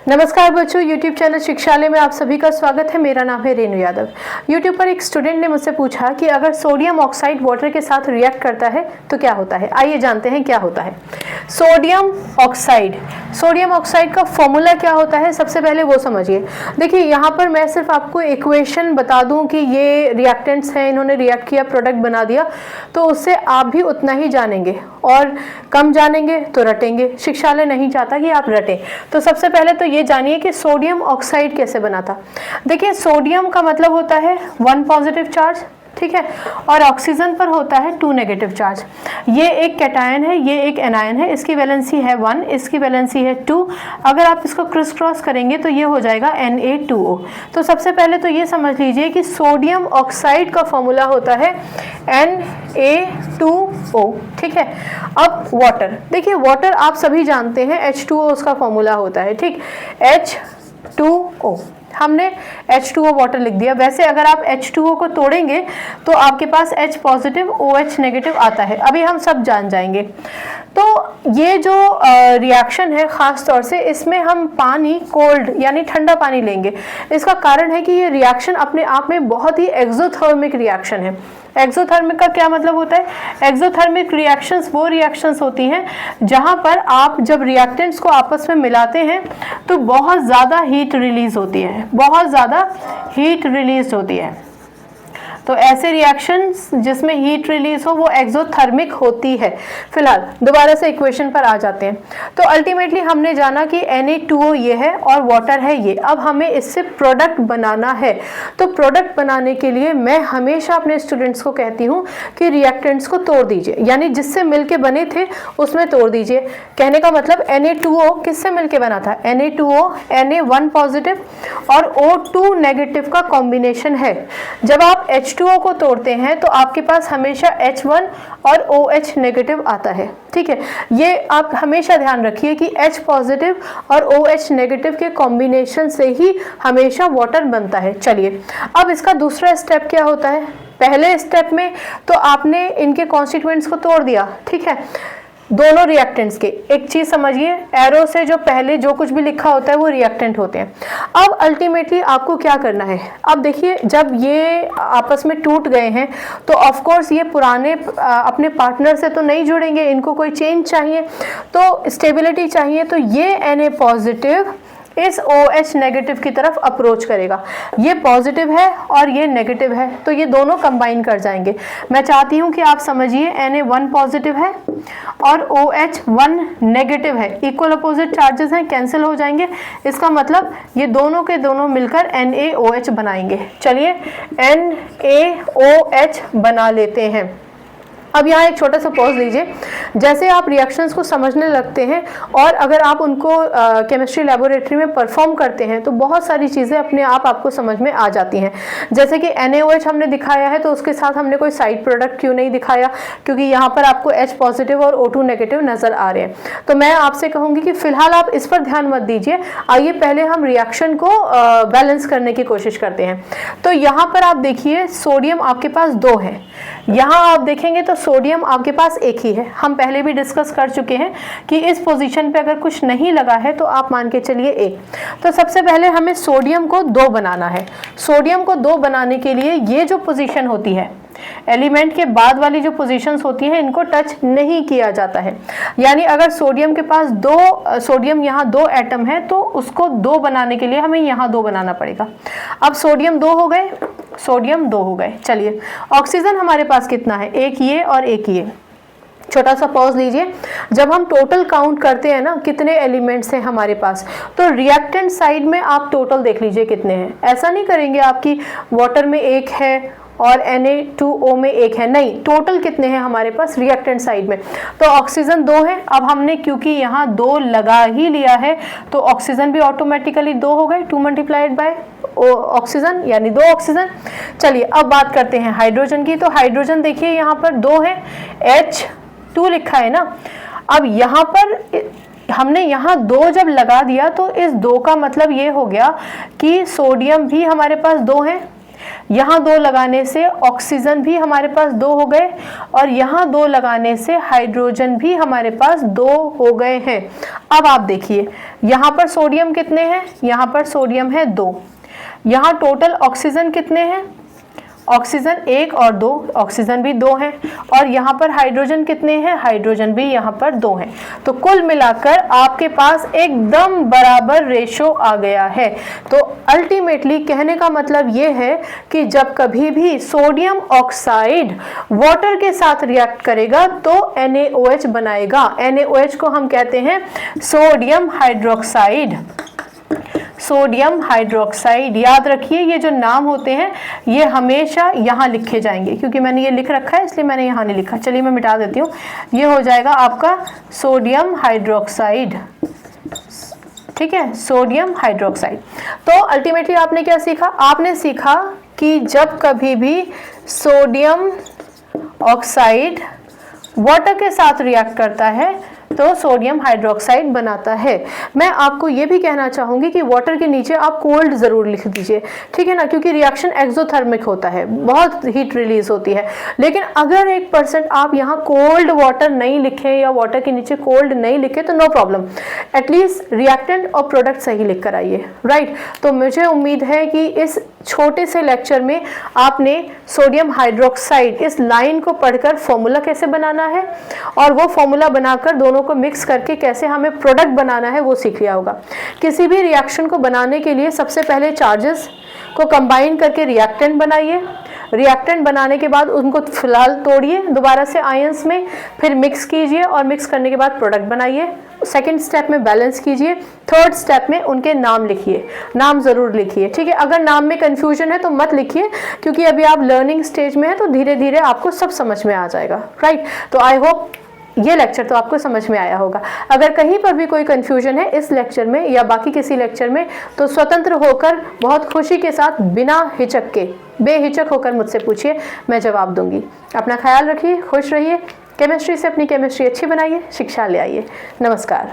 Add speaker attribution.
Speaker 1: नमस्कार बच्चों, YouTube channel शिक्षालय में आप सभी का स्वागत है। मेरा नाम है रेणु यादव। YouTube पर एक स्टूडेंट ने मुझसे पूछा कि अगर सोडियम ऑक्साइड वाटर के साथ रिएक्ट करता है तो क्या होता है। आइए जानते हैं क्या होता है सोडियम ऑक्साइड का फॉर्मूला क्या होता है। सबसे पहले वो समझिए। देखिए यहाँ पर मैं सिर्फ आपको इक्वेशन बता दूं कि ये रिएक्टेंट्स हैं, इन्होंने रिएक्ट किया, प्रोडक्ट बना दिया, तो उससे आप भी उतना ही जानेंगे और कम जानेंगे तो रटेंगे। शिक्षालय नहीं चाहता कि आप रटें। तो सबसे पहले तो ये जानिए कि सोडियम ऑक्साइड कैसे बना था। देखिए सोडियम का मतलब होता है 1 पॉजिटिव चार्ज, ठीक है, और ऑक्सीजन पर होता है 2 नेगेटिव चार्ज। ये एक कैटायन है, ये एक एनायन है। इसकी वैलेंसी है 1, इसकी वैलेंसी है 2। अगर आप इसको क्रिस क्रॉस करेंगे तो ये हो जाएगा Na2O। तो सबसे पहले तो ये समझ लीजिए कि सोडियम ऑक्साइड का फॉर्मूला होता है Na2O, ठीक है। अब वाटर, देखिए वाटर आप सभी जानते हैं, H2O उसका फॉर्मूला होता है, ठीक, H2O। हमने H2O वाटर लिख दिया। वैसे अगर आप H2O को तोड़ेंगे तो आपके पास H पॉजिटिव OH नेगेटिव आता है। अभी हम सब जान जाएंगे। तो ये जो रिएक्शन है, ख़ास तौर से इसमें हम पानी कोल्ड यानी ठंडा पानी लेंगे। इसका कारण है कि ये रिएक्शन अपने आप में बहुत ही एक्सोथर्मिक रिएक्शन है। एक्सोथर्मिक का क्या मतलब होता है? एक्सोथर्मिक रिएक्शंस वो रिएक्शंस होती हैं जहां पर आप जब रिएक्टेंट्स को आपस में मिलाते हैं तो बहुत ज़्यादा हीट रिलीज होती है, तो ऐसे रिएक्शंस जिसमें हीट रिलीज हो वो एक्सोथर्मिक होती है। फिलहाल दोबारा से इक्वेशन पर आ जाते हैं। तो अल्टीमेटली हमने जाना कि Na2O ये है और वाटर है ये। अब हमें इससे प्रोडक्ट बनाना है। तो प्रोडक्ट बनाने के लिए मैं हमेशा अपने स्टूडेंट्स को कहती हूँ कि रिएक्टेंट्स को तोड़ दीजिए, यानी जिससे मिलके बने थे उसमें तोड़ दीजिए। कहने का मतलब Na2O किससे मिलके बना था? Na2O Na1 पॉजिटिव और O2 नेगेटिव का कॉम्बिनेशन है। जब आप H2O को तोड़ते हैं तो आपके पास हमेशा H1 और OH नेगेटिव आता है, ठीक है। ये आप हमेशा ध्यान रखिए कि H पॉजिटिव और OH नेगेटिव के कॉम्बिनेशन से ही हमेशा वाटर बनता है। चलिए अब इसका दूसरा स्टेप क्या होता है। पहले स्टेप में तो आपने इनके कॉन्स्टिट्यूएंट्स को तोड़ दिया, ठीक है, दोनों रिएक्टेंट्स के। एक चीज समझिए, एरो से जो पहले जो कुछ भी लिखा होता है वो रिएक्टेंट होते हैं। अब अल्टीमेटली आपको क्या करना है। अब देखिए जब ये आपस में टूट गए हैं तो ऑफ कोर्स ये पुराने अपने पार्टनर से तो नहीं जुड़ेंगे, इनको कोई चेंज चाहिए, तो स्टेबिलिटी चाहिए। तो ये Na पॉजिटिव इस OH नेगेटिव की तरफ अप्रोच करेगा। ये पॉजिटिव है और ये नेगेटिव है, तो ये दोनों कंबाइन कर जाएंगे। मैं चाहती हूँ कि आप समझिए Na1 पॉजिटिव है और OH1 नेगेटिव है। इक्वल अपोजिट चार्जेस हैं, कैंसिल हो जाएंगे। इसका मतलब ये दोनों के दोनों मिलकर NaOH बनाएंगे। चलिए NaOH बना लेते हैं। अब यहाँ एक छोटा सा पॉज लीजिए। जैसे आप रिएक्शंस को समझने लगते हैं और अगर आप उनको केमिस्ट्री लेबोरेटरी में परफॉर्म करते हैं तो बहुत सारी चीज़ें अपने आप आपको समझ में आ जाती हैं। जैसे कि NaOH हमने दिखाया है तो उसके साथ हमने कोई साइड प्रोडक्ट क्यों नहीं दिखाया, क्योंकि यहाँ पर आपको H पॉजिटिव और O2 नेगेटिव नज़र आ रहे हैं। तो मैं आपसे कहूँगी कि फिलहाल आप इस पर ध्यान मत दीजिए। आइए पहले हम रिएक्शन को बैलेंस करने की कोशिश करते हैं। तो यहाँ पर आप देखिए सोडियम आपके पास 2 है, यहाँ आप देखेंगे तो सोडियम आपके पास एक ही है। हम पहले भी डिस्कस कर चुके हैं कि इस पोजीशन पे अगर कुछ नहीं लगा है तो आप मान के चलिए 1। तो सबसे पहले हमें सोडियम को 2 बनाना है। सोडियम को 2 बनाने के लिए ये जो पोजीशन होती है, एलिमेंट के बाद वाली जो पोजीशंस होती हैं, इनको टच नहीं किया जाता है। यानी अगर सोडियम के पास सोडियम यहाँ 2 एटम है तो उसको 2 बनाने के लिए हमें यहाँ 2 बनाना पड़ेगा। अब सोडियम 2 हो गए, चलिए ऑक्सीजन हमारे पास कितना है? एक ये और एक ये। छोटा सा पॉज लीजिए। जब हम टोटल काउंट करते हैं ना कितने एलिमेंट्स हैं हमारे पास, तो रिएक्टेंट साइड में आप टोटल देख लीजिए कितने हैं। ऐसा नहीं करेंगे आपकी वाटर में 1 है और Na2O में 1 है, नहीं, टोटल कितने हैं हमारे पास रिएक्टेंट साइड में। तो ऑक्सीजन 2 है। अब हमने क्योंकि यहाँ 2 लगा ही लिया है तो ऑक्सीजन भी ऑटोमेटिकली 2 हो गए, 2 मल्टीप्लाइड बाय ऑक्सीजन यानी 2 ऑक्सीजन। चलिए अब बात करते हैं हाइड्रोजन की। तो हाइड्रोजन देखिए यहाँ पर 2 है, H2 लिखा है ना। अब यहाँ पर हमने यहाँ 2 जब लगा दिया तो इस 2 का मतलब ये हो गया कि सोडियम भी हमारे पास 2 है, यहाँ 2 लगाने से ऑक्सीजन भी हमारे पास 2 हो गए और यहाँ 2 लगाने से हाइड्रोजन भी हमारे पास 2 हो गए हैं। अब आप देखिए यहाँ पर सोडियम कितने हैं, यहाँ पर सोडियम है 2, यहाँ टोटल ऑक्सीजन कितने हैं, ऑक्सीजन 1 और 2, ऑक्सीजन भी 2 हैं और यहाँ पर हाइड्रोजन कितने हैं, हाइड्रोजन भी यहाँ पर 2 हैं। तो कुल मिलाकर आपके पास एकदम बराबर रेशो आ गया है। तो अल्टीमेटली कहने का मतलब ये है कि जब कभी भी सोडियम ऑक्साइड वाटर के साथ रिएक्ट करेगा तो NaOH बनाएगा। NaOH को हम कहते हैं सोडियम हाइड्रोक्साइड। सोडियम हाइड्रोक्साइड, याद रखिए ये जो नाम होते हैं ये हमेशा यहाँ लिखे जाएंगे, क्योंकि मैंने ये लिख रखा है इसलिए मैंने यहाँ नहीं लिखा। चलिए मैं मिटा देती हूँ, ये हो जाएगा आपका सोडियम हाइड्रोक्साइड। ठीक है, सोडियम हाइड्रोक्साइड। तो अल्टीमेटली आपने क्या सीखा, आपने सीखा कि जब कभी भी सोडियम ऑक्साइड वाटर के साथ रिएक्ट करता है तो सोडियम हाइड्रोक्साइड बनाता है। मैं आपको ये भी कहना चाहूँगी कि वाटर के नीचे आप कोल्ड ज़रूर लिख दीजिए, ठीक है ना, क्योंकि रिएक्शन एक्सोथर्मिक होता है, बहुत हीट रिलीज होती है। लेकिन अगर 1% आप यहाँ कोल्ड वाटर नहीं लिखें या वाटर के नीचे कोल्ड नहीं लिखें तो नो प्रॉब्लम, एटलीस्ट रिएक्टेंट और प्रोडक्ट सही लिख कर आइए, राइट। तो मुझे उम्मीद है कि इस छोटे से लेक्चर में आपने सोडियम हाइड्रोक्साइड इस लाइन को पढ़कर फॉर्मूला कैसे बनाना है और वो फॉर्मूला बनाकर दोनों को मिक्स करके कैसे हमें प्रोडक्ट बनाना है वो सीख लिया होगा। किसी भी रिएक्शन को बनाने के लिए सबसे पहले चार्जेस को कंबाइन करके रिएक्टेंट बनाइए। रिएक्टेंट बनाने के बाद उनको फिलहाल तोड़िए दोबारा से आयंस में, फिर मिक्स कीजिए और मिक्स करने के बाद प्रोडक्ट बनाइए। सेकंड स्टेप में बैलेंस कीजिए, थर्ड स्टेप में उनके नाम लिखिए, नाम ज़रूर लिखिए, ठीक है। अगर नाम में कन्फ्यूजन है तो मत लिखिए, क्योंकि अभी आप लर्निंग स्टेज में है तो धीरे धीरे आपको सब समझ में आ जाएगा, राइट। तो आई होप ये लेक्चर तो आपको समझ में आया होगा। अगर कहीं पर भी कोई कन्फ्यूजन है इस लेक्चर में या बाकी किसी लेक्चर में तो स्वतंत्र होकर बहुत खुशी के साथ बिना हिचक के बेहिचक होकर मुझसे पूछिए, मैं जवाब दूंगी। अपना ख्याल रखिए, खुश रहिए, केमिस्ट्री से अपनी केमिस्ट्री अच्छी बनाइए, शिक्षा ले आइए। नमस्कार।